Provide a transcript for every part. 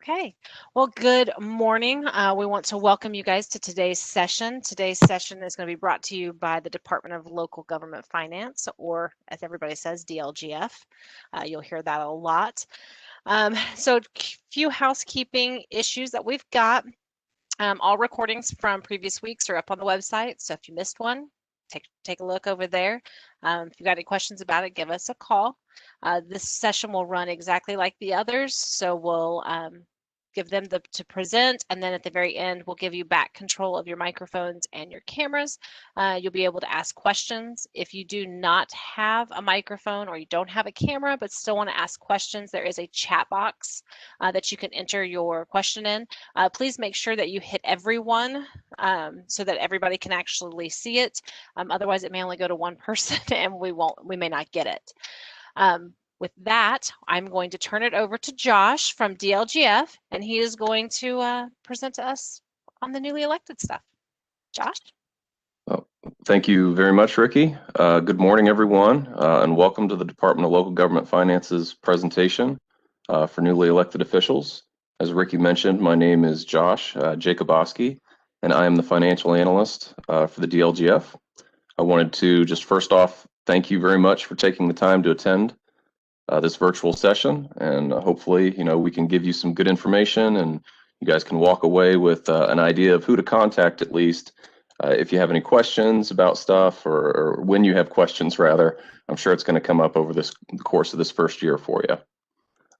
Okay, well, good morning. We want to welcome you guys to today's session. Today's session is going to be brought to you by the Department of Local Government Finance, or as everybody says, DLGF. You'll hear that a lot. So, a few housekeeping issues that we've got. All recordings from previous weeks are up on the website, so if you missed one, take a look over there. If you've got any questions about it, give us a call. This session will run exactly like the others, so we'll give them to present, and then at the very end, we'll give you back control of your microphones and your cameras. You'll be able to ask questions. If you do not have a microphone or you don't have a camera but still want to ask questions, there is a chat box that you can enter your question in. Please make sure that you hit everyone so that everybody can actually see it. Otherwise, it may only go to one person and we may not get it. With that, I'm going to turn it over to Josh from DLGF, and he is going to present to us on the newly elected stuff. Josh? Well, thank you very much, Ricky. Good morning, everyone, and welcome to the Department of Local Government Finance's presentation for newly elected officials. As Ricky mentioned, my name is Josh Jacobowski, and I am the financial analyst for the DLGF. I wanted to just first off thank you very much for taking the time to attend this virtual session, and hopefully, we can give you some good information, and you guys can walk away with an idea of who to contact at least. If you have any questions about stuff, or when you have questions, rather, I'm sure it's going to come up over the course of this first year for you.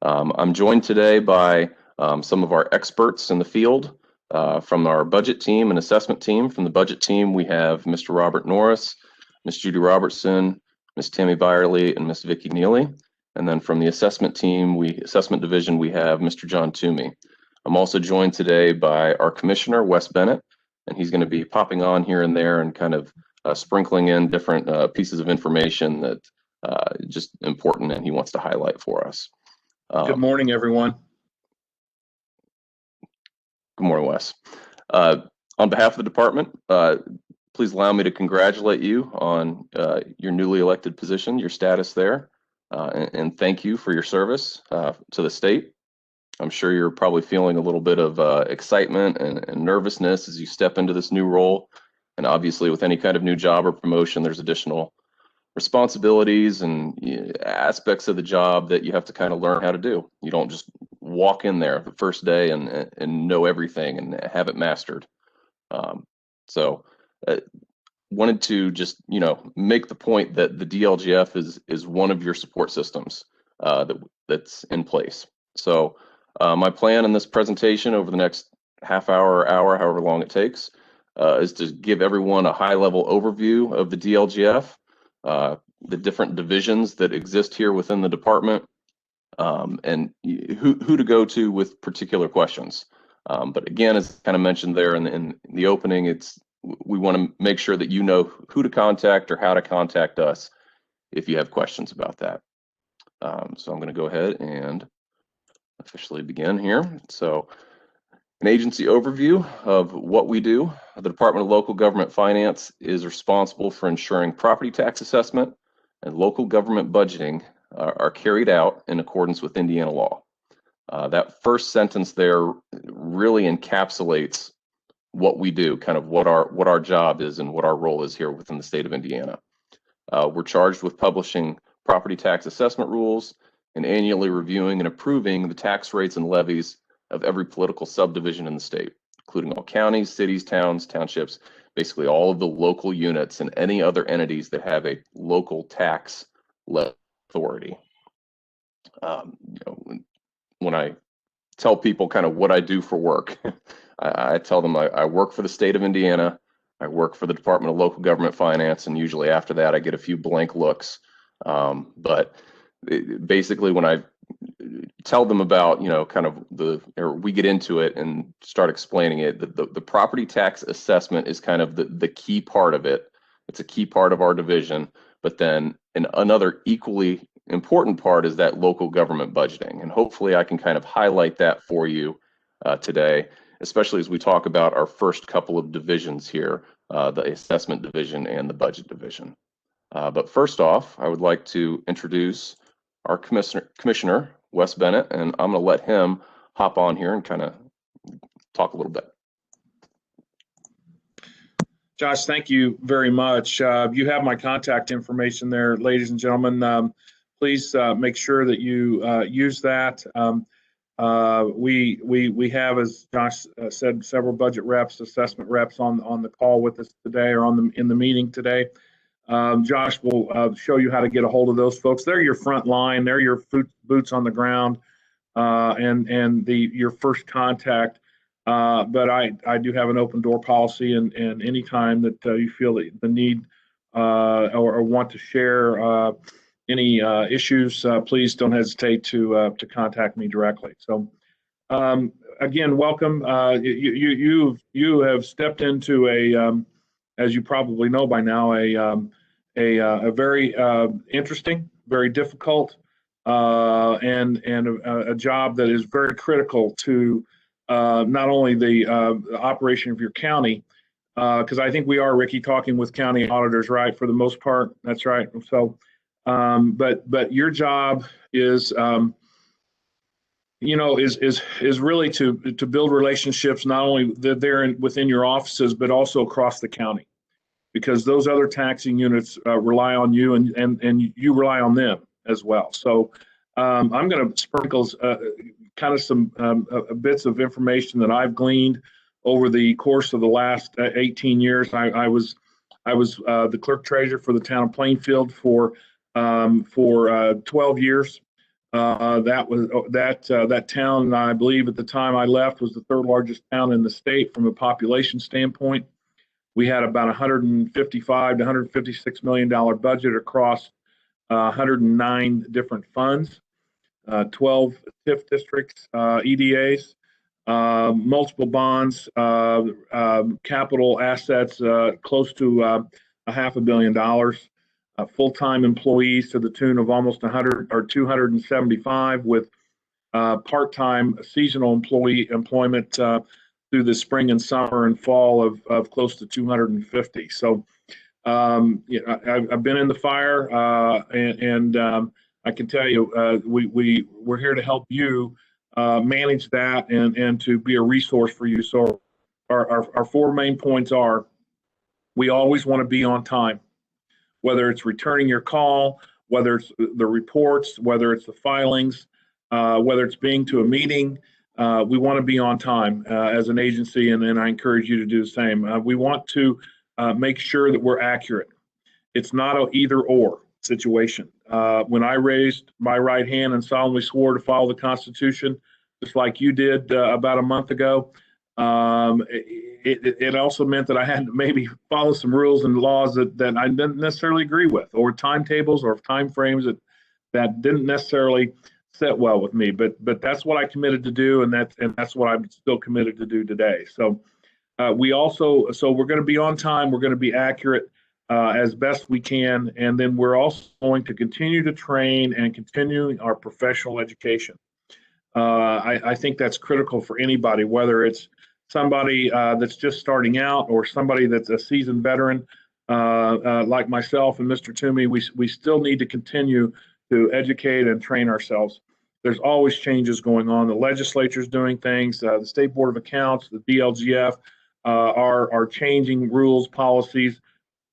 I'm joined today by some of our experts in the field from our budget team and assessment team. From the budget team, we have Mr. Robert Norris, Ms. Judy Robertson, Ms. Tammy Byerly, and Ms. Vicki Neely. And then from the assessment team, assessment division, we have Mr. John Toomey. I'm also joined today by our commissioner, Wes Bennett, and he's going to be popping on here and there and kind of sprinkling in different pieces of information that just important and he wants to highlight for us. Good morning, everyone. Good morning, Wes. On behalf of the department, please allow me to congratulate you on your newly elected position, your status there, and thank you for your service to the state. I'm sure you're probably feeling a little bit of excitement and nervousness as you step into this new role. And obviously, with any kind of new job or promotion, there's additional responsibilities and aspects of the job that you have to kind of learn how to do. You don't just walk in there the first day and know everything and have it mastered. Wanted to just make the point that the DLGF is one of your support systems that's in place. So my plan in this presentation over the next half hour or hour, however long it takes, is to give everyone a high-level overview of the DLGF, the different divisions that exist here within the department, and who to go to with particular questions. But again, as kind of mentioned there in the opening, we want to make sure that you know who to contact or how to contact us if you have questions about that. So I'm going to go ahead and officially begin here. So an agency overview of what we do. The Department of Local Government Finance is responsible for ensuring property tax assessment and local government budgeting are carried out in accordance with Indiana law. That first sentence there really encapsulates what we do, kind of what our job is and what our role is here within the state of Indiana. We're charged with publishing property tax assessment rules and annually reviewing and approving the tax rates and levies of every political subdivision in the state, including all counties, cities, towns, townships, basically all of the local units and any other entities that have a local tax authority. When I tell people kind of what I do for work, I tell them I work for the state of Indiana, I work for the Department of Local Government Finance, and usually after that I get a few blank looks. But basically when I tell them about, kind of or we get into it and start explaining it, the property tax assessment is kind of the key part of it. It's a key part of our division, but then another equally important part is that local government budgeting. And hopefully I can kind of highlight that for you today, especially as we talk about our first couple of divisions here, the assessment division and the budget division. But first off, I would like to introduce our commissioner, Wes Bennett, and I'm going to let him hop on here and kind of talk a little bit. Josh, thank you very much. You have my contact information there, ladies and gentlemen. Please make sure that you use that. We have, as Josh said, several budget reps, assessment reps on the call with us today, or in the meeting today. Josh will show you how to get a hold of those folks. They're your front line. They're your boots on the ground, and your first contact. But I do have an open door policy, and any time that you feel the need or want to share any issues, please don't hesitate to contact me directly. So again, welcome. You have stepped into as you probably know by now, a very interesting, very difficult, and a job that is very critical to not only the operation of your county, because I think we are, Ricky, talking with county auditors, right? For the most part, that's right. So, but your job is, is really to build relationships not only there within your offices, but also across the county, because those other taxing units rely on you, and you rely on them as well. So I'm going to sprinkle kind of some bits of information that I've gleaned over the course of the last 18 years. I was the clerk treasurer for the town of Plainfield for 12 years. That town, I believe at the time I left, was the third largest town in the state from a population standpoint. We had about $155 to $156 million budget across 109 different funds, 12 TIF districts, EDAs, multiple bonds, capital assets close to $500 million, full-time employees to the tune of almost 100 or 275, with part-time seasonal employment through the spring and summer and fall of close to 250. So I've been in the fire, and I can tell you we're here to help you manage that and to be a resource for you. So our four main points are: we always want to be on time, whether it's returning your call, whether it's the reports, whether it's the filings, whether it's being to a meeting. We want to be on time as an agency, and I encourage you to do the same. We want to make sure that we're accurate. It's not an either or situation. When I raised my right hand and solemnly swore to follow the Constitution, just like you did about a month ago, it also meant that I had to maybe follow some rules and laws that I didn't necessarily agree with, or timetables or time frames that didn't necessarily sit well with me. But that's what I committed to do, and that's what I'm still committed to do today. So we're going to be on time. We're going to be accurate as best we can, and then we're also going to continue to train and continue our professional education. I think that's critical for anybody, whether it's somebody that's just starting out or somebody that's a seasoned veteran like myself and Mr. Toomey. We still need to continue to educate and train ourselves. There's always changes going on. The legislature's doing things. The State Board of Accounts, the DLGF are changing rules, policies,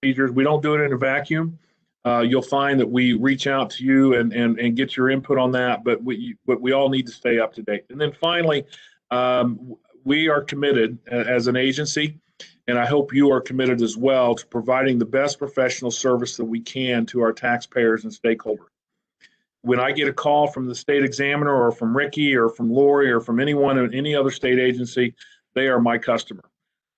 procedures. We don't do it in a vacuum. You'll find that we reach out to you and get your input on that, but we all need to stay up to date. And then finally, we are committed as an agency, and I hope you are committed as well, to providing the best professional service that we can to our taxpayers and stakeholders. When I get a call from the state examiner or from Ricky or from Lori or from anyone in any other state agency, they are my customer.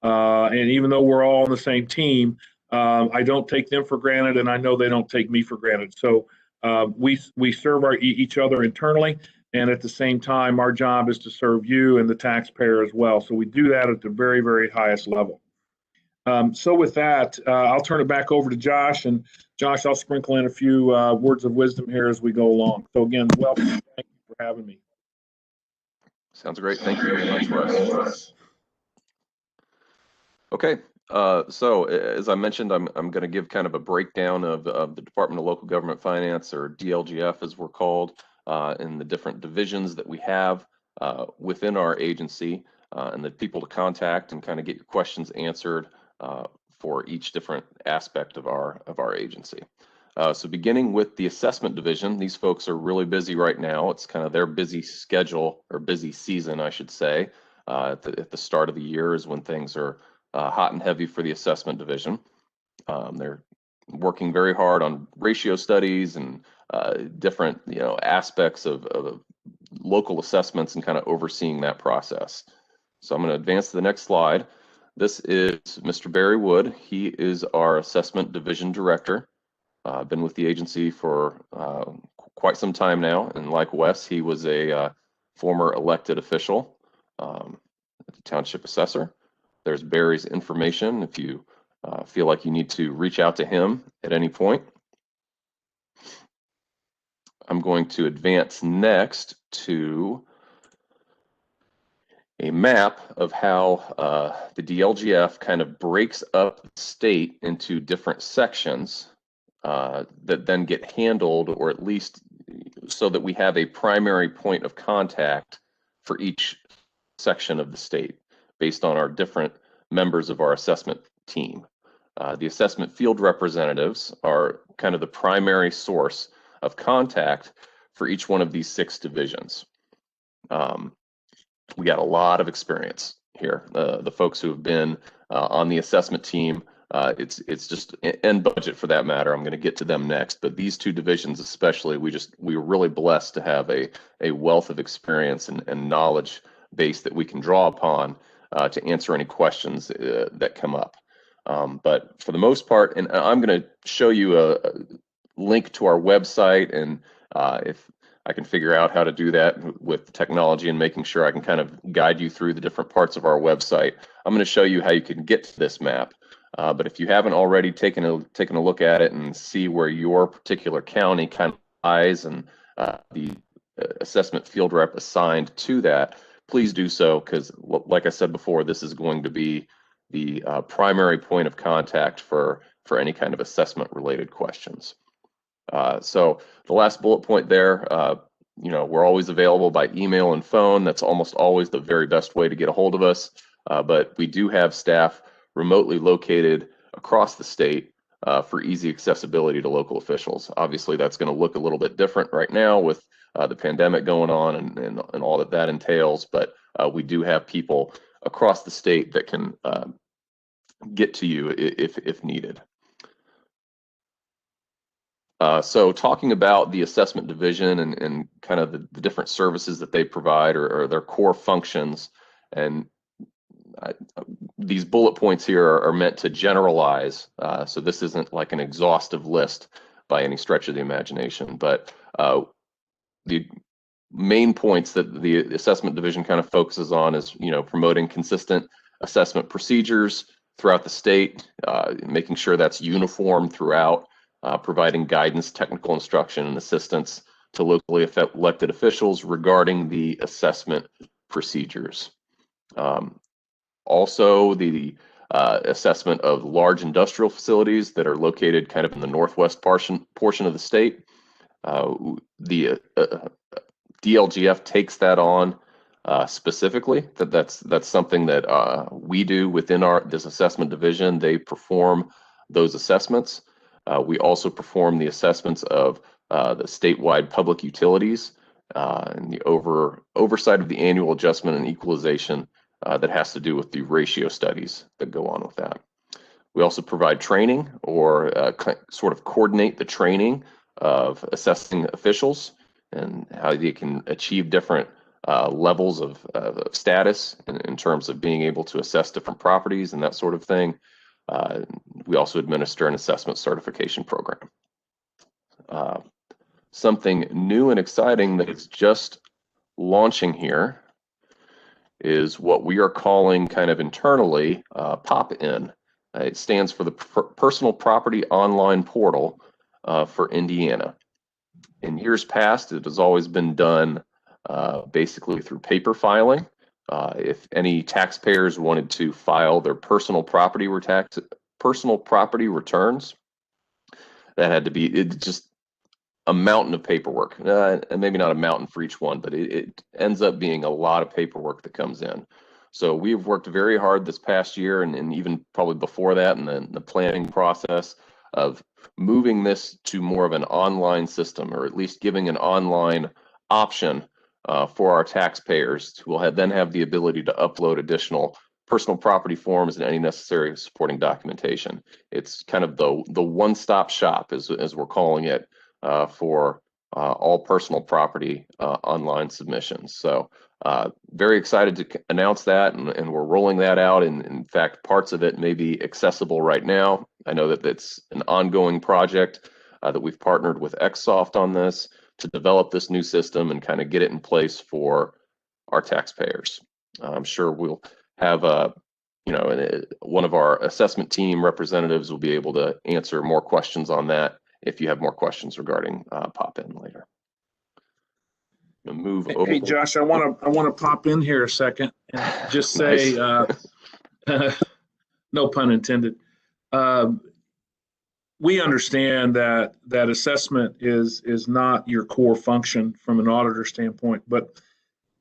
And even though we're all on the same team, I don't take them for granted, and I know they don't take me for granted. So we serve each other internally, and at the same time, our job is to serve you and the taxpayer as well. So we do that at the very, very highest level. So with that, I'll turn it back over to Josh, and Josh, I'll sprinkle in a few words of wisdom here as we go along. So again, welcome. Thank you for having me. Sounds great. Thank you very much, Wes. Okay. So as I mentioned, I'm going to give kind of a breakdown of the Department of Local Government Finance, or DLGF as we're called, in the different divisions that we have. within our agency, and the people to contact and kind of get your questions answered for each different aspect of our agency. So beginning with the assessment division, these folks are really busy right now. It's kind of their busy schedule, or busy season, I should say. At the start of the year is when things are hot and heavy for the assessment division. They're working very hard on ratio studies and different aspects of local assessments and kind of overseeing that process. So I'm going to advance to the next slide. This is Mr. Barry Wood. He is our assessment division director. Been with the agency for quite some time now, and like Wes, he was a former elected official, the township assessor. There's Barry's information if you feel like you need to reach out to him at any point. I'm going to advance next to a map of how the DLGF kind of breaks up the state into different sections that then get handled, or at least so that we have a primary point of contact for each section of the state based on our different members of our assessment team. The assessment field representatives are kind of the primary source of contact for each one of these 6 divisions. We got a lot of experience here. The folks who have been on the assessment team, it's just, and budget for that matter, I'm going to get to them next, but these 2 divisions especially, we were really blessed to have a wealth of experience and knowledge base that we can draw upon to answer any questions that come up. But for the most part, and I'm going to show you a link to our website, and if I can figure out how to do that with technology and making sure I can kind of guide you through the different parts of our website, I'm going to show you how you can get to this map. But if you haven't already taken a look at it and see where your particular county kind of lies and the assessment field rep assigned to that, please do so, because like I said before, this is going to be the primary point of contact for any kind of assessment related questions. So the last bullet point there, we're always available by email and phone. That's almost always the very best way to get a hold of us. But we do have staff remotely located across the state for easy accessibility to local officials. Obviously, that's going to look a little bit different right now with the pandemic going on and all that entails. But we do have people across the state that can get to you if needed. So talking about the assessment division and kind of the different services that they provide or their core functions, and these bullet points here are meant to generalize. So this isn't like an exhaustive list by any stretch of the imagination, but the main points that the assessment division kind of focuses on is, promoting consistent assessment procedures throughout the state, making sure that's uniform throughout, providing guidance, technical instruction, and assistance to locally elected officials regarding the assessment procedures. Also, the assessment of large industrial facilities that are located kind of in the northwest portion of the state. The DLGF takes that on specifically. That's something that we do within this assessment division. They perform those assessments. We also perform the assessments of the statewide public utilities and the oversight of the annual adjustment and equalization that has to do with the ratio studies that go on with that. We also provide training or sort of coordinate the training of assessing officials and how they can achieve different levels of status in terms of being able to assess different properties and that sort of thing. We also administer an assessment certification program. Something new and exciting that is just launching here is what we are calling kind of internally PopIn. It stands for the Personal Property Online Portal for Indiana. In years past, it has always been done basically through paper filing. If any taxpayers wanted to file their personal property returns, that had to be a mountain of paperwork, and maybe not a mountain for each one, but it ends up being a lot of paperwork that comes in. So we've worked very hard this past year, and even probably before that, in the planning process of moving this to more of an online system, or at least giving an online option for our taxpayers, who will then have the ability to upload additional personal property forms and any necessary supporting documentation. It's kind of the one-stop shop, as we're calling it, for all personal property online submissions. So very excited to announce that, and we're rolling that out. And in fact, parts of it may be accessible right now. I know that it's an ongoing project that we've partnered with Xsoft on this to develop this new system and kind of get it in place for our taxpayers. I'm sure we'll have one of our assessment team representatives will be able to answer more questions on that if you have more questions regarding PopIn later. Move over. Hey, Josh, I want to pop in here a second and just say, no pun intended. We understand that assessment is not your core function from an auditor standpoint, but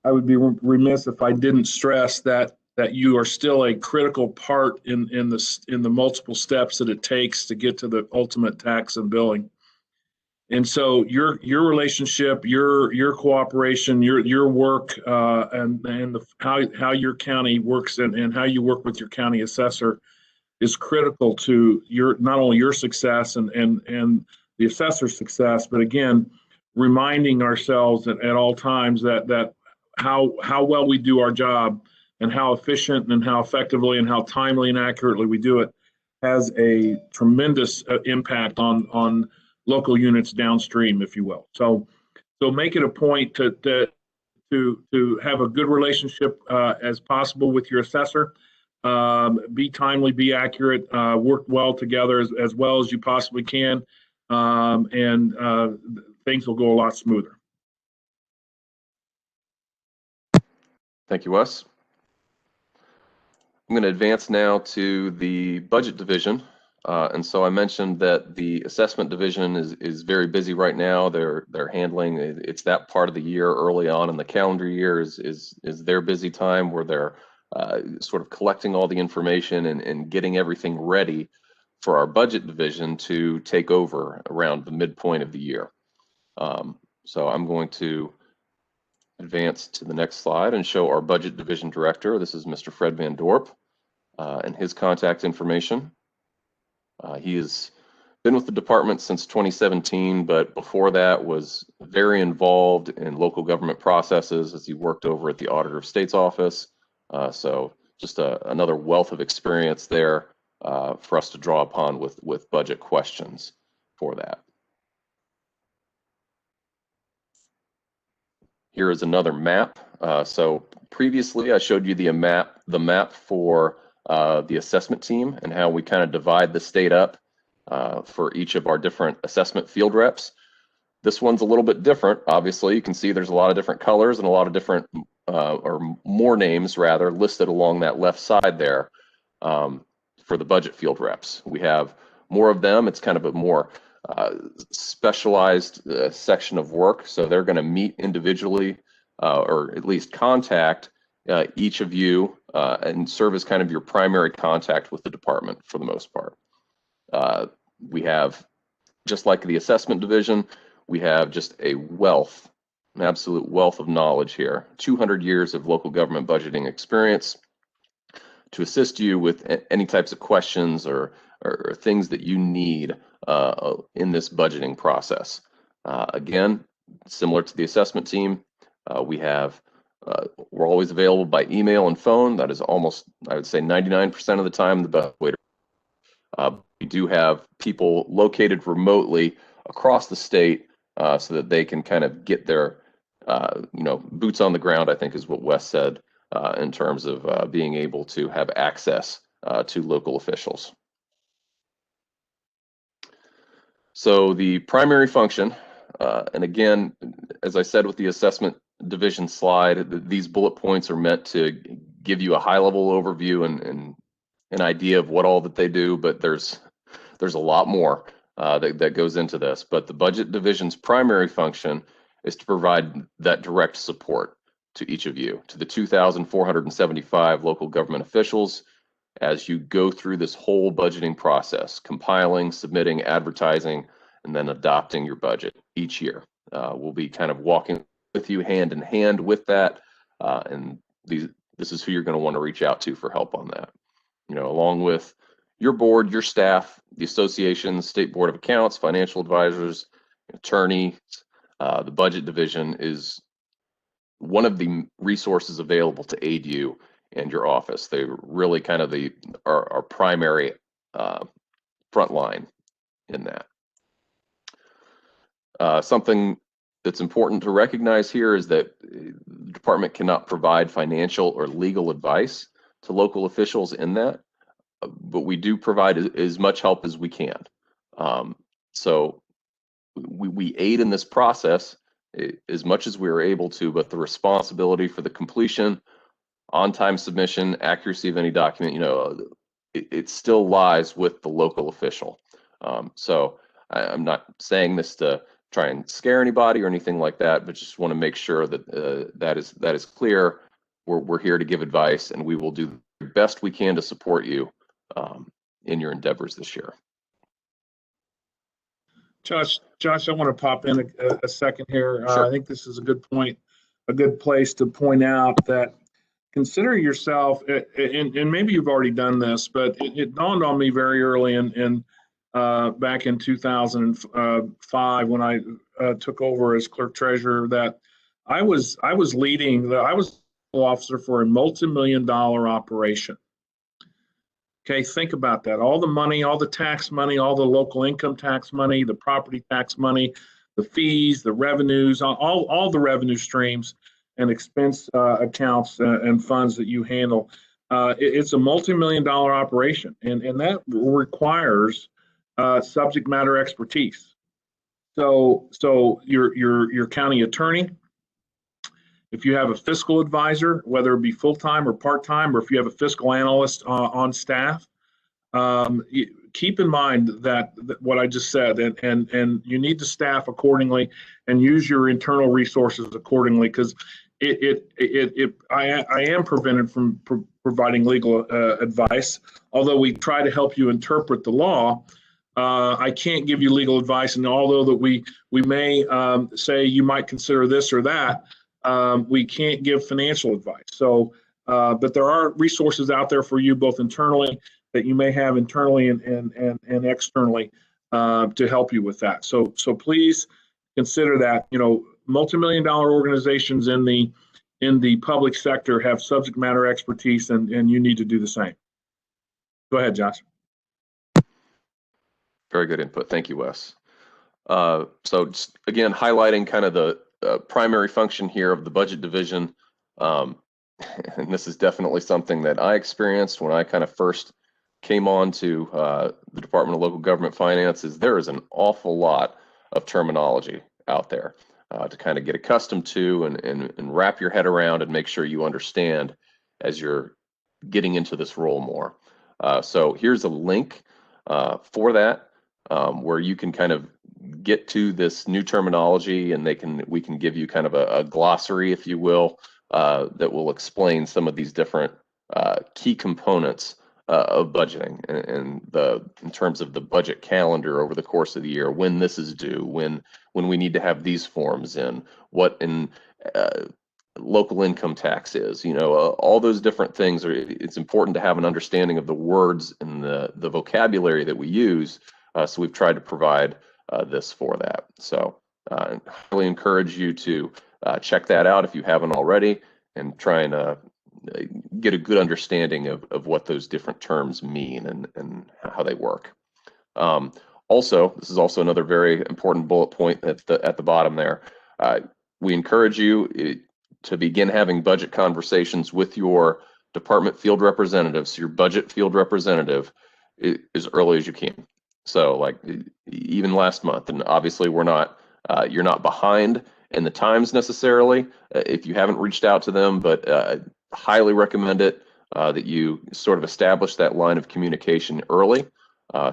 I would be remiss if I didn't stress that you are still a critical part in the multiple steps that it takes to get to the ultimate tax and billing. And so your relationship, your cooperation, your work, and how your county works and how you work with your county assessor is critical to not only your success and the assessor's success, but again, reminding ourselves at all times that how well we do our job and how efficient and how effectively and how timely and accurately we do it has a tremendous impact on local units downstream, if you will. So make it a point to have a good relationship as possible with your assessor. Be timely, be accurate, work well together as well as you possibly can, and things will go a lot smoother. Thank you, Wes. I'm going to advance now to the budget division. And so I mentioned that the assessment division is very busy right now. They're handling, it's that part of the year early on in the calendar year is their busy time, where they're sort of collecting all the information and getting everything ready for our budget division to take over around the midpoint of the year. So I'm going to advance to the next slide and show our budget division director. This is Mr. Fred Van Dorp, and his contact information. He has been with the department since 2017, but before that was very involved in local government processes as he worked over at the Auditor of State's office. So just another wealth of experience there for us to draw upon with budget questions for that. Here is another map. So previously I showed you the map for the assessment team and how we kind of divide the state up for each of our different assessment field reps. This one's a little bit different. Obviously, you can see there's a lot of different colors and a lot of different, or more names rather, listed along that left side there for the budget field reps. We have more of them. It's kind of a more specialized section of work. So they're going to meet individually or at least contact each of you and serve as kind of your primary contact with the department for the most part. We have, just like the assessment division, we have just an absolute wealth of knowledge here. 200 years of local government budgeting experience to assist you with any types of questions or things that you need in this budgeting process. Again, similar to the assessment team, we're always available by email and phone. That is almost, I would say, 99% of the time the best way to. We do have people located remotely across the state so that they can kind of get their boots on the ground, I think is what Wes said, in terms of being able to have access to local officials. So the primary function, and again, as I said with the assessment division slide, these bullet points are meant to give you a high-level overview and an idea of what all that they do, but there's a lot more. that goes into this. But the budget division's primary function is to provide that direct support to each of you, to the 2,475 local government officials, as you go through this whole budgeting process, compiling, submitting, advertising, and then adopting your budget each year. We'll be kind of walking with you hand in hand with that, and this is who you're going to want to reach out to for help on that. Along with your board, your staff, the association, state board of accounts, financial advisors, attorneys. The budget division is one of the resources available to aid you and your office. They really kind of our primary front line in that. Something that's important to recognize here is that the department cannot provide financial or legal advice to local officials in that, but we do provide as much help as we can. So we aid in this process as much as we are able to, but the responsibility for the completion, on-time submission, accuracy of any document, it still lies with the local official. So I'm not saying this to try and scare anybody or anything like that, but just want to make sure that that is clear. We're here to give advice, and we will do the best we can to support you in your endeavors this year. Josh, I want to pop in a second here. Sure. I think this is a good point, a good place to point out that consider yourself, and maybe you've already done this, but it dawned on me very early in back in 2005 when I took over as clerk treasurer that I was leading I was officer for a multi-million-dollar operation. Okay, think about that. All the money, all the tax money, all the local income tax money, the property tax money, the fees, the revenues, all the revenue streams and expense accounts and funds that you handle. It's a multi-million-dollar operation, and that requires subject matter expertise. So your county attorney, if you have a fiscal advisor, whether it be full-time or part-time, or if you have a fiscal analyst on staff, keep in mind that what I just said, and you need to staff accordingly and use your internal resources accordingly, because I am prevented from providing legal advice. Although we try to help you interpret the law, I can't give you legal advice. And although that we may say you might consider this or that, we can't give financial advice. So, but there are resources out there for you, both internally that you may have internally and externally to help you with that. So please consider that. Multi-million-dollar organizations in the public sector have subject matter expertise, and you need to do the same. Go ahead, Josh. Very good input. Thank you, Wes. So just, again, highlighting kind of the primary function here of the budget division. And this is definitely something that I experienced when I kind of first came on to the Department of Local Government Finance. There is an awful lot of terminology out there to kind of get accustomed to and wrap your head around and make sure you understand as you're getting into this role more. So here's a link for that where you can kind of get to this new terminology, and we can give you kind of a glossary, if you will, that will explain some of these different key components of budgeting and in terms of the budget calendar over the course of the year, when this is due, when we need to have these forms in, what local income tax is, all those different things. It's important to have an understanding of the words and the vocabulary that we use. So we've tried to provide this for that. So I highly encourage you to check that out if you haven't already, and try and get a good understanding of what those different terms mean and how they work. Also, this is also another very important bullet point at the bottom there. We encourage you to begin having budget conversations with your department field representatives, your budget field representative, as early as you can. So like even last month, and obviously you're not behind in the times necessarily if you haven't reached out to them, but highly recommend it that you sort of establish that line of communication early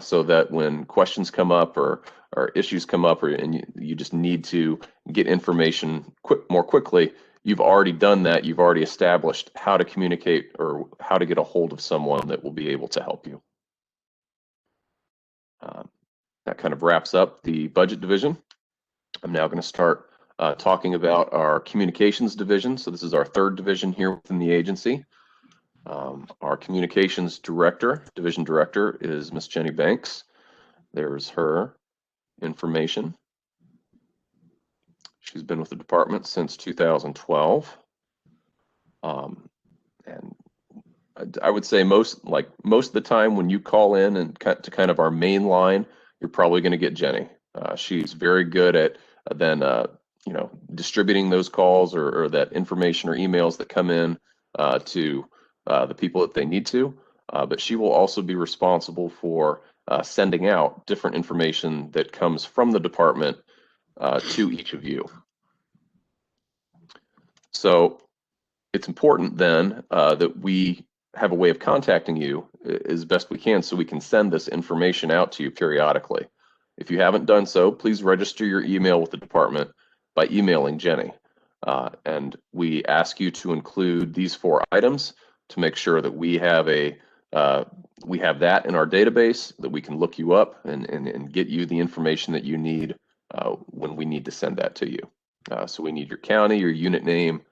so that when questions come up or issues come up, and you just need to get information more quickly, you've already done that. You've already established how to communicate or how to get a hold of someone that will be able to help you. That kind of wraps up the budget division. I'm now going to start talking about our communications division. So this is our third division here within the agency. Our communications director, division director, is Miss Jenny Banks. There's her information. She's been with the department since 2012. And I would say most of the time when you call in and to kind of our main line, you're probably going to get Jenny. She's very good at then distributing those calls or that information or emails that come in to the people that they need to. But she will also be responsible for sending out different information that comes from the department to each of you. So it's important then that we have a way of contacting you as best we can so we can send this information out to you periodically. If you haven't done so, please register your email with the department by emailing Jenny. And we ask you to include these 4 items to make sure that we have that in our database, that we can look you up and get you the information that you need when we need to send that to you. So we need your county, your unit name,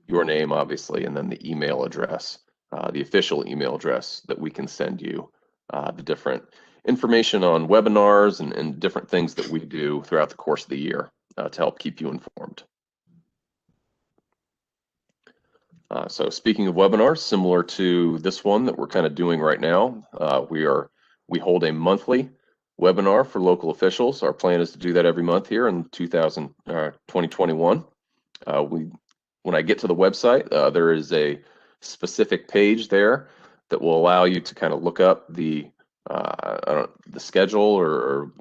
your name, obviously, and then the email address, the official email address that we can send you the different information on webinars and different things that we do throughout the course of the year to help keep you informed. So speaking of webinars, similar to this one that we're kind of doing right now, we hold a monthly webinar for local officials. Our plan is to do that every month here in 2021. When I get to the website, there is a specific page there that will allow you to kind of look up the schedule or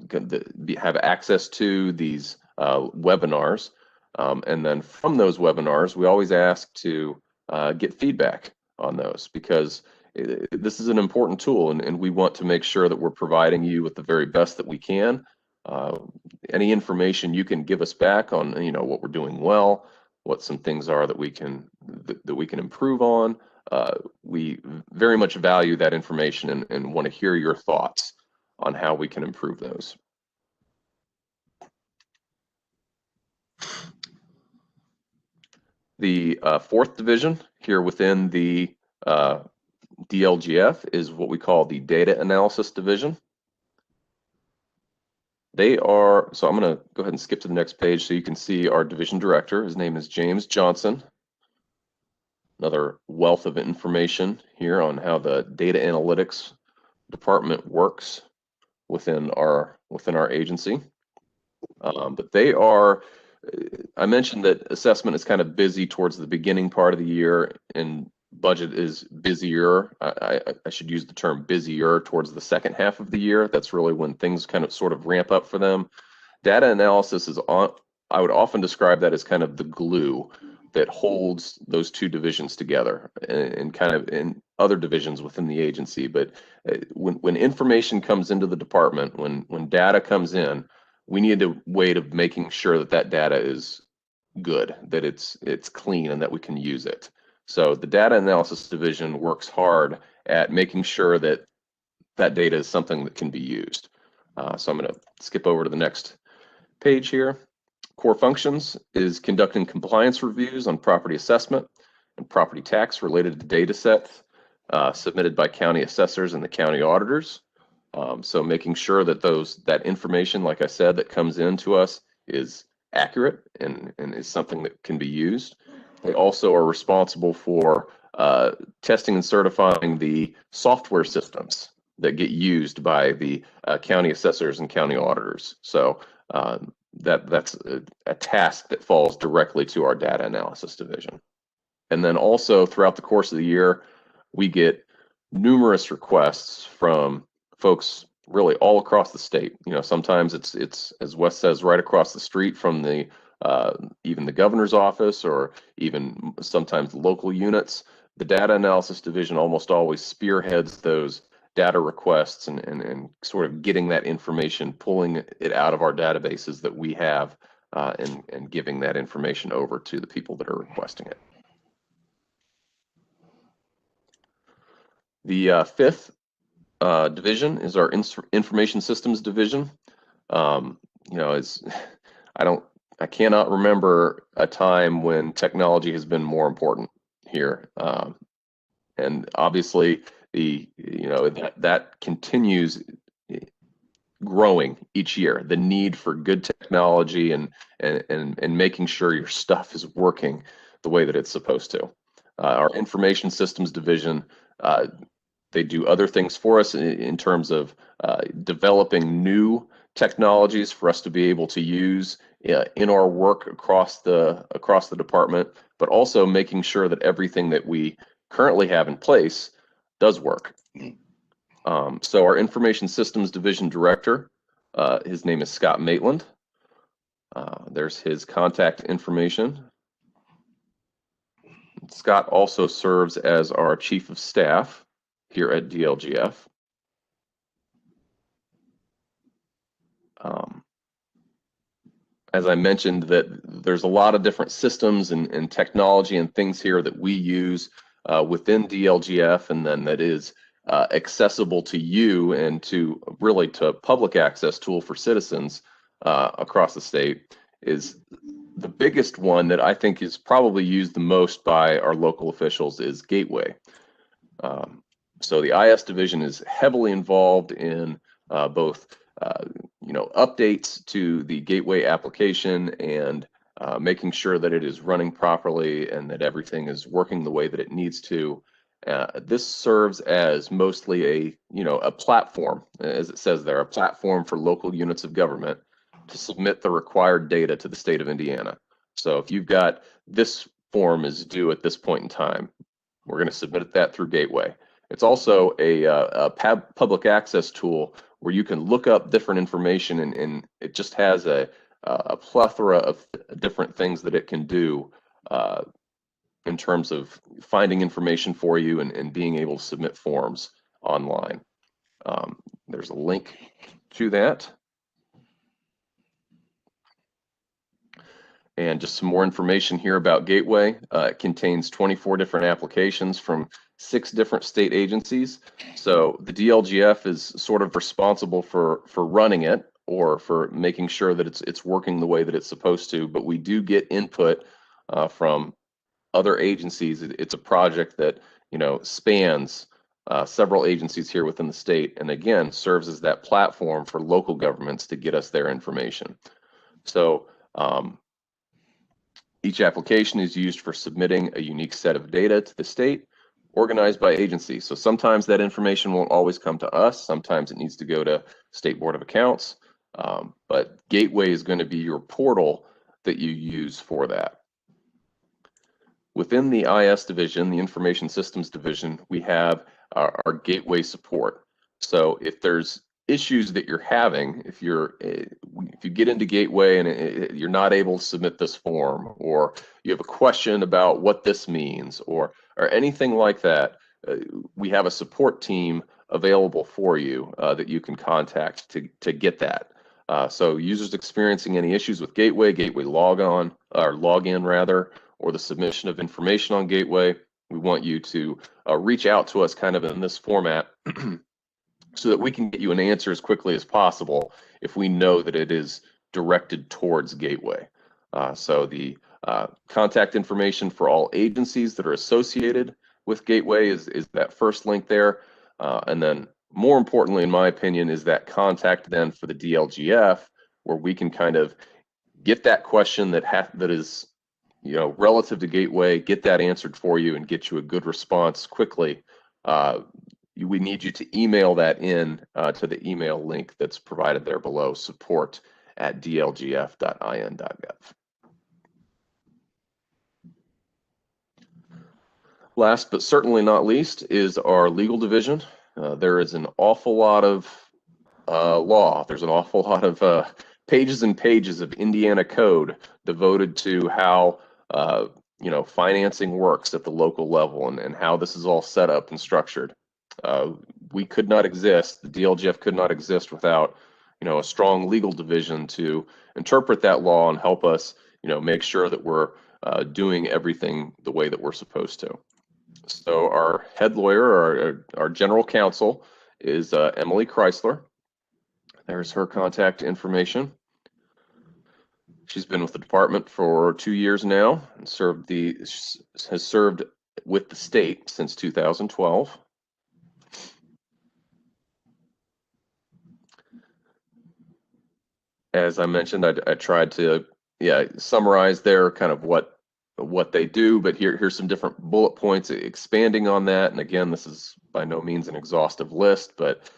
have access to these webinars. And then from those webinars, we always ask to get feedback on those, because this is an important tool, and we want to make sure that we're providing you with the very best that we can. Any information you can give us back on, what we're doing well, what some things are that we can improve on. We very much value that information and want to hear your thoughts on how we can improve those. The 4th division here within the DLGF is what we call the data analysis division. So I'm going to go ahead and skip to the next page so you can see our division director. His name is James Johnson. Another wealth of information here on how the data analytics department works within our agency. But I mentioned that assessment is kind of busy towards the beginning part of the year, and budget is busier. I should use the term busier towards the second half of the year. That's really when things kind of sort of ramp up for them. Data analysis I would often describe that as kind of the glue that holds those 2 divisions together and kind of in other divisions within the agency. But when information comes into the department, when data comes in, we need a way of making sure that data is good, that it's clean, and that we can use it. So the data analysis division works hard at making sure that data is something that can be used. So I'm going to skip over to the next page here. Core functions is conducting compliance reviews on property assessment and property tax related to data sets submitted by county assessors and the county auditors. So making sure that that information, like I said, that comes into us is accurate and is something that can be used. They also are responsible for testing and certifying the software systems that get used by the county assessors and county auditors. So that's a task that falls directly to our data analysis division. And then also throughout the course of the year, we get numerous requests from folks really all across the state. Sometimes it's as Wes says, right across the street from the even the governor's office, or even sometimes local units. The data analysis division almost always spearheads those data requests and sort of getting that information, pulling it out of our databases that we have, and giving that information over to the people that are requesting it. The fifth division is our information systems division. You know, I cannot remember a time when technology has been more important here. And obviously that continues growing each year. The need for good technology and making sure your stuff is working the way that it's supposed to. Our information systems division, they do other things for us in terms of developing new technologies for us to be able to use in our work across the department, but also making sure that everything that we currently have in place does work. So our information systems division director, his name is Scott Maitland. There's his contact information. Scott also serves as our chief of staff here at DLGF. As I mentioned, that there's a lot of different systems and technology and things here that we use within DLGF, and then that is accessible to you and to public access tool for citizens across the state. Is the biggest one that I think is probably used the most by our local officials is Gateway. So the IS division is heavily involved in both updates to the Gateway application and making sure that it is running properly and that everything is working the way that it needs to. This serves as mostly a platform, as it says there, a platform for local units of government to submit the required data to the state of Indiana. So if you've got this form is due at this point in time, we're going to submit that through Gateway. It's also a public access tool where you can look up different information, and it just has a plethora of different things that it can do in terms of finding information for you and being able to submit forms online. There's a link to that. And just some more information here about Gateway. It contains 24 different applications from 6 different state agencies. So the DLGF is sort of responsible for running it or for making sure that it's working the way that it's supposed to, but we do get input from other agencies. It's a project that spans several agencies here within the state, and again serves as that platform for local governments to get us their information. So each application is used for submitting a unique set of data to the state, organized by agency. So sometimes that information won't always come to us. Sometimes it needs to go to State Board of Accounts. But Gateway is going to be your portal that you use for that. Within the IS division, the Information Systems division, we have our Gateway support. So if there's issues that you're having, if you get into Gateway and you're not able to submit this form, or you have a question about what this means, or anything like that, we have a support team available for you that you can contact to get that. So users experiencing any issues with Gateway login rather, or the submission of information on Gateway, we want you to reach out to us kind of in this format so that we can get you an answer as quickly as possible if we know that it is directed towards Gateway. So the contact information for all agencies that are associated with Gateway is that first link there. And then more importantly, in my opinion, is that contact then for the DLGF, where we can kind of get that question that is relative to Gateway, get that answered for you and get you a good response quickly. We need you to email that in to the email link that's provided there below, support@dlgf.in.gov. Last but certainly not least is our legal division. There is an awful lot of law. There's an awful lot of pages and pages of Indiana code devoted to how financing works at the local level and how this is all set up and structured. we could not exist, the DLGF could not exist without, a strong legal division to interpret that law and help us, make sure that we're doing everything the way that we're supposed to. So our head lawyer, our general counsel, is Emily Chrysler. There's her contact information. She's been with the department for 2 years now and has served with the state since 2012. As I mentioned, I tried to summarize their kind of what they do, but here's some different bullet points expanding on that. And again, this is by no means an exhaustive list, but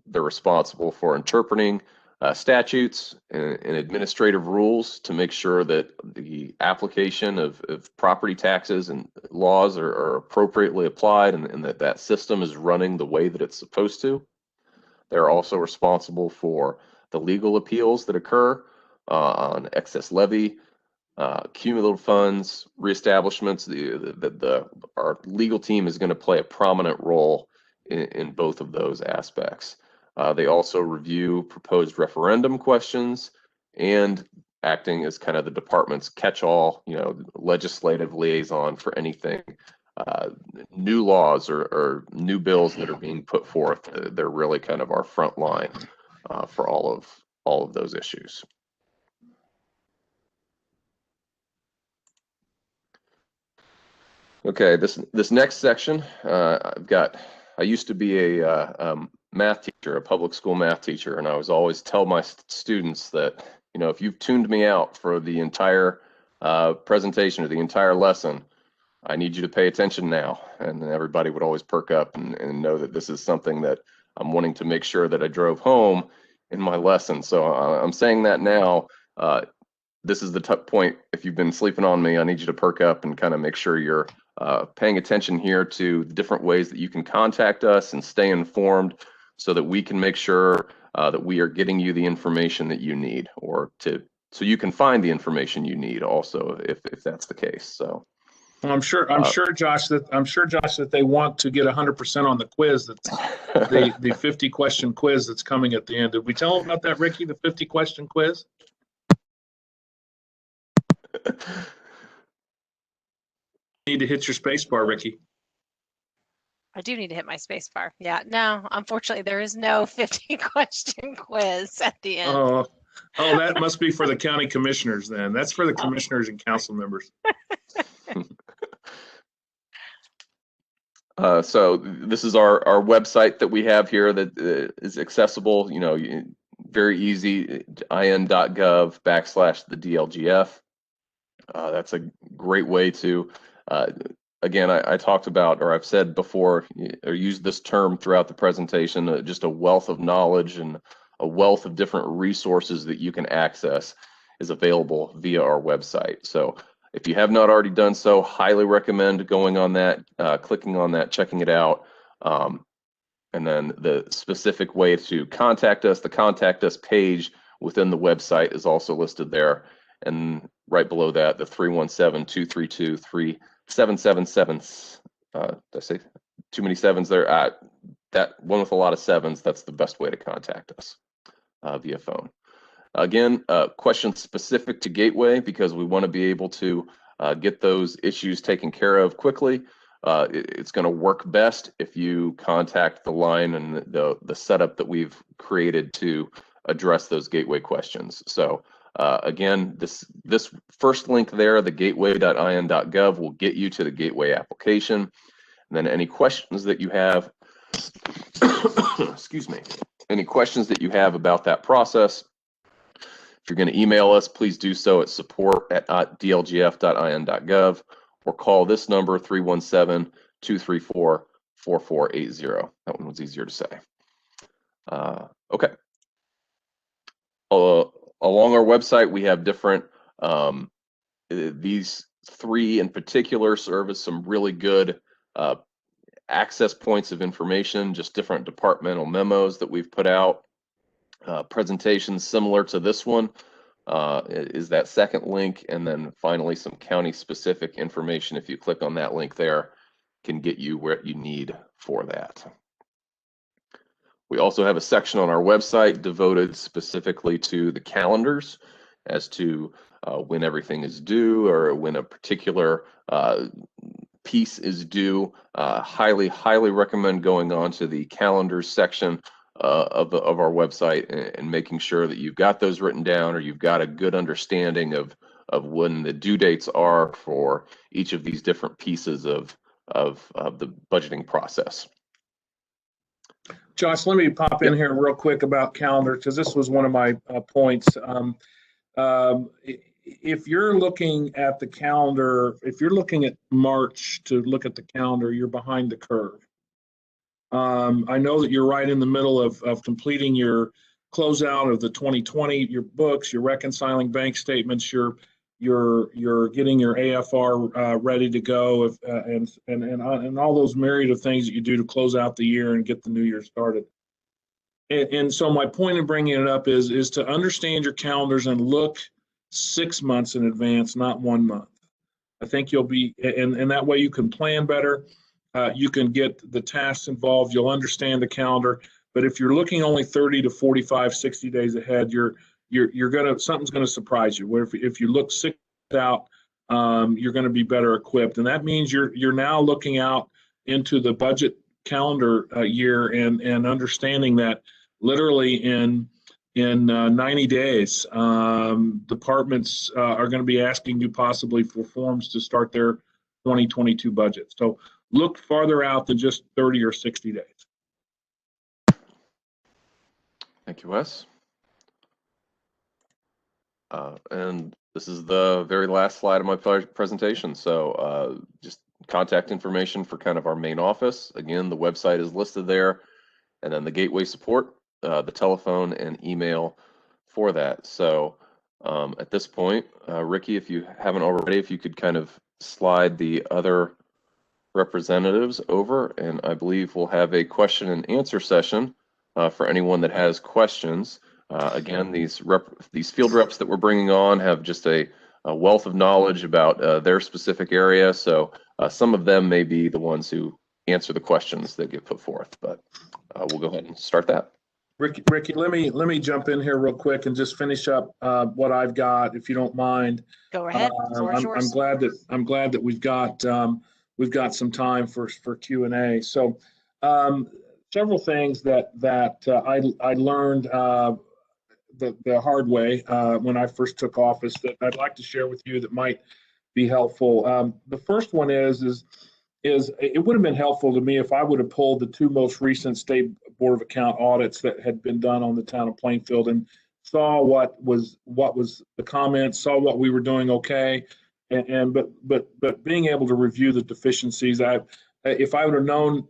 they're responsible for interpreting statutes and administrative rules to make sure that the application of property taxes and laws are appropriately applied, and that system is running the way that it's supposed to. They're also responsible for the legal appeals that occur on excess levy, cumulative funds, reestablishments. Our legal team is going to play a prominent role in both of those aspects. They also review proposed referendum questions and acting as kind of the department's catch-all, legislative liaison for anything, new laws or new bills that are being put forth. They're really kind of our front line for all of those issues. Okay, this next section, I used to be a math teacher, a public school math teacher, and I was always tell my students that, if you've tuned me out for the entire presentation or the entire lesson, I need you to pay attention now. And everybody would always perk up and know that this is something that I'm wanting to make sure that I drove home in my lesson. So I'm saying that now. This is the point. If you've been sleeping on me, I need you to perk up and kind of make sure you're paying attention here to the different ways that you can contact us and stay informed so that we can make sure that we are getting you the information that you need, so you can find the information you need also, if that's the case. So well, I'm sure, Josh, that they want to get 100% on the quiz. That's the 50 question quiz that's coming at the end. Did we tell them about that, Ricky? The 50 question quiz? Need to hit your space bar, Ricky. I do need to hit my space bar. Yeah, no, unfortunately, there is no 50 question quiz at the end. Oh, that must be for the county commissioners then. That's for the commissioners and council members. So this is our website that we have here that is accessible, very easy, in.gov/the DLGF. That's a great way to, again, I talked about, or I've said before, or used this term throughout the presentation, just a wealth of knowledge and a wealth of different resources that you can access is available via our website. So if you have not already done so, highly recommend going on that, clicking on that, checking it out. And then the specific way to contact us, the contact us page within the website is also listed there. And right below that, the 317-232-3777. Did I say too many sevens there? That one with a lot of sevens, that's the best way to contact us via phone. Again, questions specific to Gateway, because we want to be able to get those issues taken care of quickly. It's going to work best if you contact the line and the setup that we've created to address those Gateway questions. So again, this first link there, the gateway.in.gov, will get you to the Gateway application. And then any questions that you have, excuse me, any questions that you have about that process, if you're going to email us, please do so at support@dlgf.in.gov, or call this number, 317-234-4480. That one was easier to say. Okay. Along our website, we have different, these three in particular serve as some really good access points of information, just different departmental memos that we've put out. Presentations similar to this one is that second link, and then finally some county specific information, if you click on that link there, can get you where you need for that. We also have a section on our website devoted specifically to the calendars as to when everything is due or when a particular piece is due. Highly recommend going on to the calendars section of our website and making sure that you've got those written down, or you've got a good understanding of when the due dates are for each of these different pieces of the budgeting process. Josh, let me pop in here real quick about calendar, because this was one of my points. If you're looking at the calendar, if you're looking at March to look at the calendar, you're behind the curve. I know that you're right in the middle of completing your closeout of the 2020, your books, you're reconciling bank statements, you're getting your AFR ready to go, and all those myriad of things that you do to close out the year and get the new year started. And so my point in bringing it up is to understand your calendars and look 6 months in advance, not 1 month. I think you'll be, and that way you can plan better. You can get the tasks involved. You'll understand the calendar. But if you're looking only 30 to 45, 60 days ahead, something's gonna surprise you. Where if you look 6 out, you're gonna be better equipped. And that means you're now looking out into the budget calendar year and understanding that literally in 90 days, departments are going to be asking you possibly for forms to start their 2022 budget. So look farther out than just 30 or 60 days. Thank you, Wes. And this is the very last slide of my presentation. So just contact information for kind of our main office. Again, the website is listed there, and then the gateway support, the telephone and email for that. So at this point, Ricky, if you haven't already, if you could kind of slide the other representatives over, and I believe we'll have a question and answer session for anyone that has questions. Again, these field reps that we're bringing on have just a wealth of knowledge about their specific area. So some of them may be the ones who answer the questions that get put forth, but we'll go ahead and start that. Ricky, let me jump in here real quick and just finish up what I've got, if you don't mind. Go ahead. I'm glad that we've got some time for Q&A. So several things that I learned the hard way when I first took office that I'd like to share with you that might be helpful. The first one is it would have been helpful to me if I would have pulled the 2 most recent state Board of Account audits that had been done on the town of Plainfield and saw what was the comments, saw what we were doing okay, but being able to review the deficiencies. If I would have known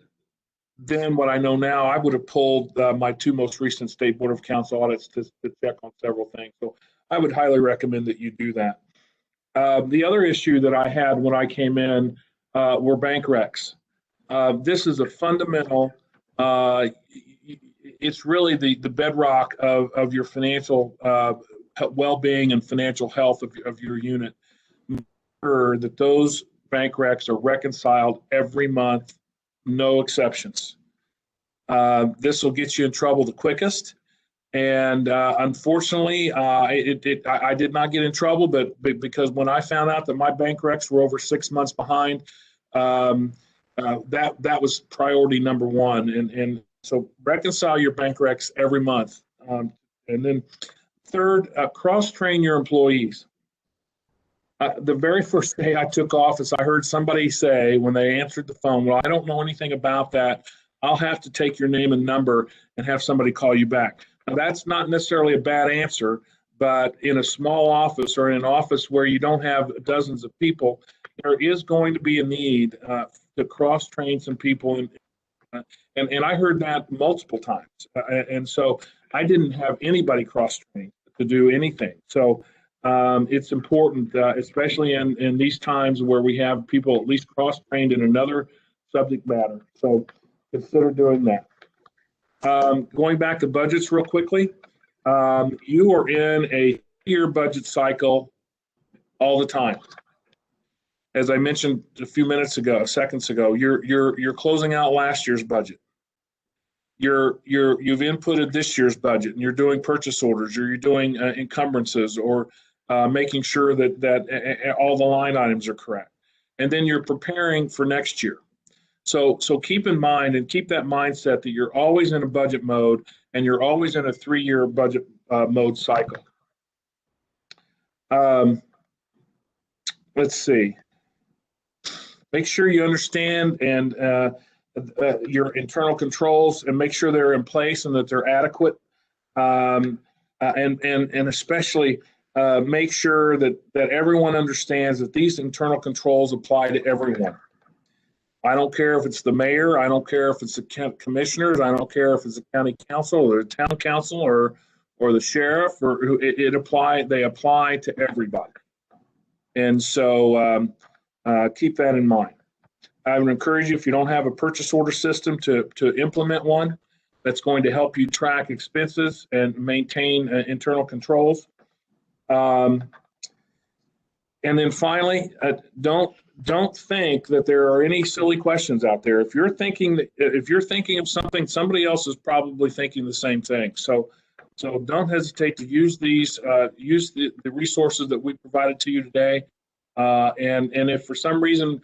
then what I know now, I would have pulled my 2 most recent state Board of Accounts audits to check on several things. So I would highly recommend that you do that. The other issue that I had when I came in were bank recs. This is a fundamental, it's really the bedrock of your financial well-being and financial health of your unit. Make sure that those bank recs are reconciled every month, no exceptions. This will get you in trouble the quickest. And unfortunately, I did not get in trouble, but because when I found out that my bank recs were over 6 months behind, that was priority number one. And so reconcile your bank recs every month. And then third, cross-train your employees. The very first day I took office, I heard somebody say when they answered the phone, well, I don't know anything about that. I'll have to take your name and number and have somebody call you back. Now, that's not necessarily a bad answer, but in a small office or in an office where you don't have dozens of people, there is going to be a need to cross-train some people. And I heard that multiple times. And so I didn't have anybody cross-trained to do anything. So it's important, especially in these times where we have people at least cross-trained in another subject matter. So consider doing that. Going back to budgets real quickly, you are in a year budget cycle all the time. As I mentioned seconds ago, you're closing out last year's budget. you've inputted this year's budget and you're doing purchase orders, or you're doing encumbrances, or making sure that all the line items are correct. And then you're preparing for next year. So keep in mind and keep that mindset that you're always in a budget mode and you're always in a 3-year budget mode cycle. Let's see. Make sure you understand and your internal controls, and make sure they're in place and that they're adequate. And especially make sure that everyone understands that these internal controls apply to everyone. I don't care if it's the mayor, I don't care if it's the commissioners, I don't care if it's the county council or the town council or the sheriff, or they apply to everybody. And so keep that in mind. I would encourage you, if you don't have a purchase order system, to implement one that's going to help you track expenses and maintain internal controls. And then finally, don't think that there are any silly questions out there. If you're thinking of something, somebody else is probably thinking the same thing. So don't hesitate to use the resources that we provided to you today. And if for some reason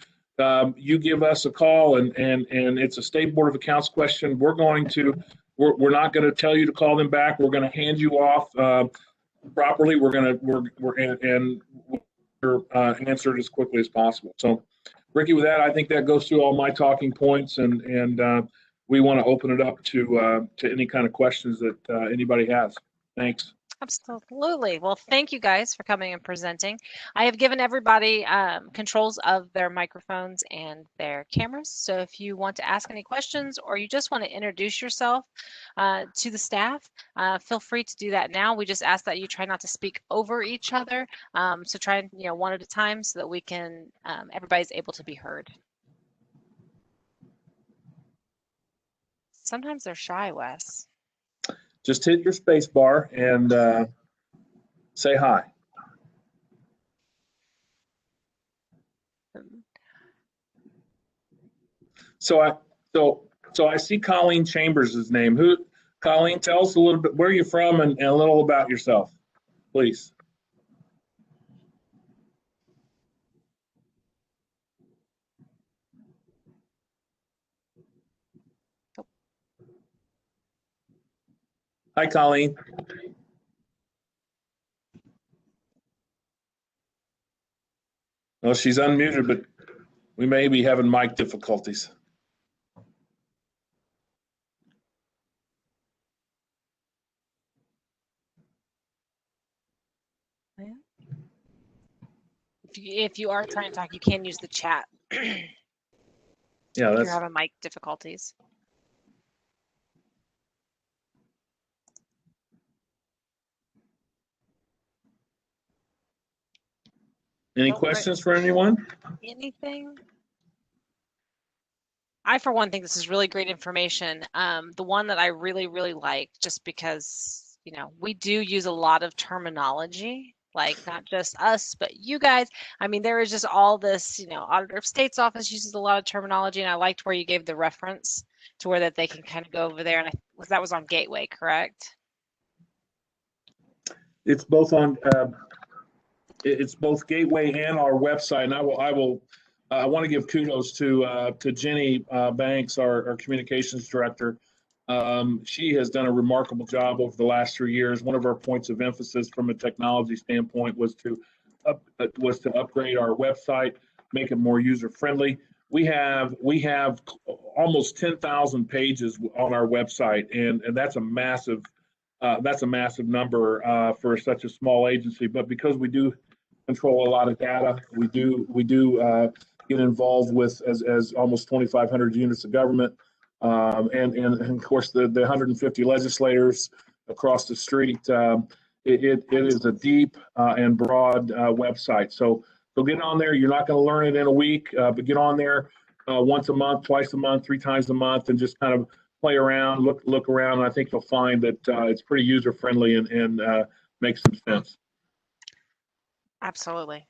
you give us a call and it's a State Board of Accounts question, we're not going to tell you to call them back. We're going to hand you off properly. And answer it as quickly as possible. So, Ricky, with that, I think that goes through all my talking points, and we want to open it up to any kind of questions that anybody has. Thanks. Absolutely. Well, thank you guys for coming and presenting. I have given everybody controls of their microphones and their cameras. So if you want to ask any questions or you just want to introduce yourself to the staff, feel free to do that now. We just ask that you try not to speak over each other. So try one at a time so that we can, everybody's able to be heard. Sometimes they're shy, Wes. Just hit your space bar and say hi. So I see Colleen Chambers' name. Colleen, tell us a little bit, where are you from, and a little about yourself, please. Hi, Colleen. Well, she's unmuted, but we may be having mic difficulties. If you are trying to talk, you can use the chat. Yeah, if you're having mic difficulties. Any questions for anyone? Anything? I, for one, think this is really great information. The one that I really, really like, just because, we do use a lot of terminology, like not just us, but you guys. I mean, there is just all this, Auditor of State's office uses a lot of terminology, and I liked where you gave the reference to where that they can kind of go over there. And that was on Gateway, correct? It's both on. It's both Gateway and our website, and I want to give kudos to Jenny Banks, our communications director. She has done a remarkable job over the last 3 years. One of our points of emphasis from a technology standpoint was to upgrade our website, make it more user friendly. We have almost 10,000 pages on our website, and that's a massive number for such a small agency. But because we do control a lot of data, we do get involved with as almost 2,500 units of government, and of course the 150 legislators across the street. It is a deep and broad website. So get on there. You're not going to learn it in a week, but get on there once a month, twice a month, 3 times a month, and just kind of play around, look around. And I think you'll find that it's pretty user friendly and makes some sense. Absolutely.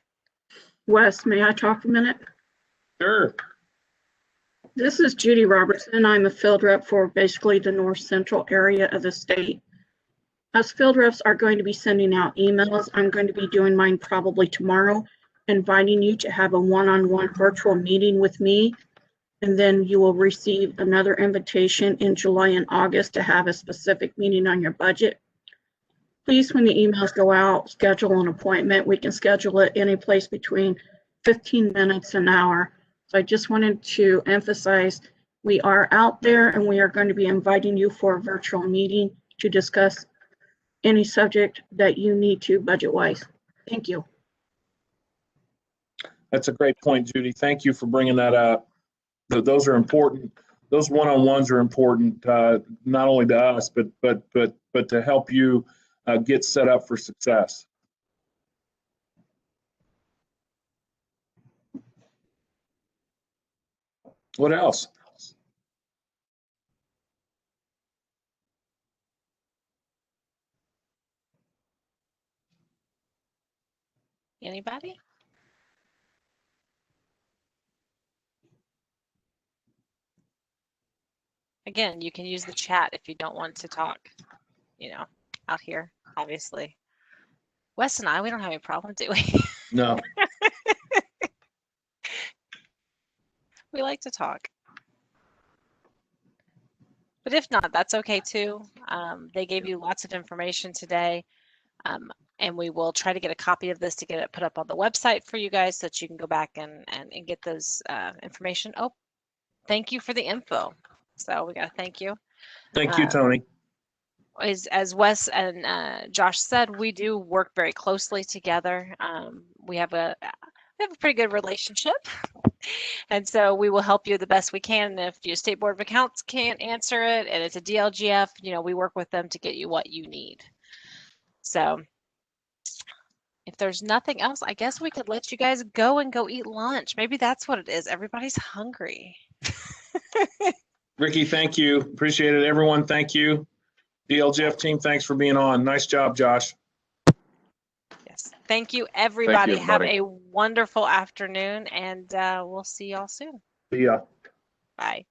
Wes, may I talk a minute? Sure. This is Judy Robertson. I'm a field rep for basically the north central area of the state. Us field reps are going to be sending out emails. I'm going to be doing mine probably tomorrow, inviting you to have a one-on-one virtual meeting with me. And then you will receive another invitation in July and August to have a specific meeting on your budget. Please, when the emails go out, schedule an appointment. We can schedule it any place between 15 minutes, an hour. So I just wanted to emphasize we are out there and we are going to be inviting you for a virtual meeting to discuss any subject that you need to budget-wise. Thank you. That's a great point, Judy. Thank you for bringing that up. Those are important. Those one-on-ones are important, not only to us, but to help you get set up for success. What else? Anybody? Again, you can use the chat if you don't want to talk, you know, out here, obviously. Wes and I, we don't have any problem, do we? No. We like to talk. But if not, that's okay too. They gave you lots of information today. And we will try to get a copy of this to get it put up on the website for you guys so that you can go back and get those information. Oh, thank you for the info. So we got to thank you. Thank you, Tony. As Wes and Josh said, we do work very closely together. We have a pretty good relationship. And so we will help you the best we can. And if your State Board of Accounts can't answer it and it's a DLGF, you know, we work with them to get you what you need. So if there's nothing else, I guess we could let you guys go and go eat lunch. Maybe that's what it is. Everybody's hungry. Ricky, thank you. Appreciate it. Everyone, thank you. DLGF team, thanks for being on. Nice job, Josh. Yes. Thank you, everybody. Have everybody. a wonderful afternoon, and we'll see y'all soon. See ya. Bye.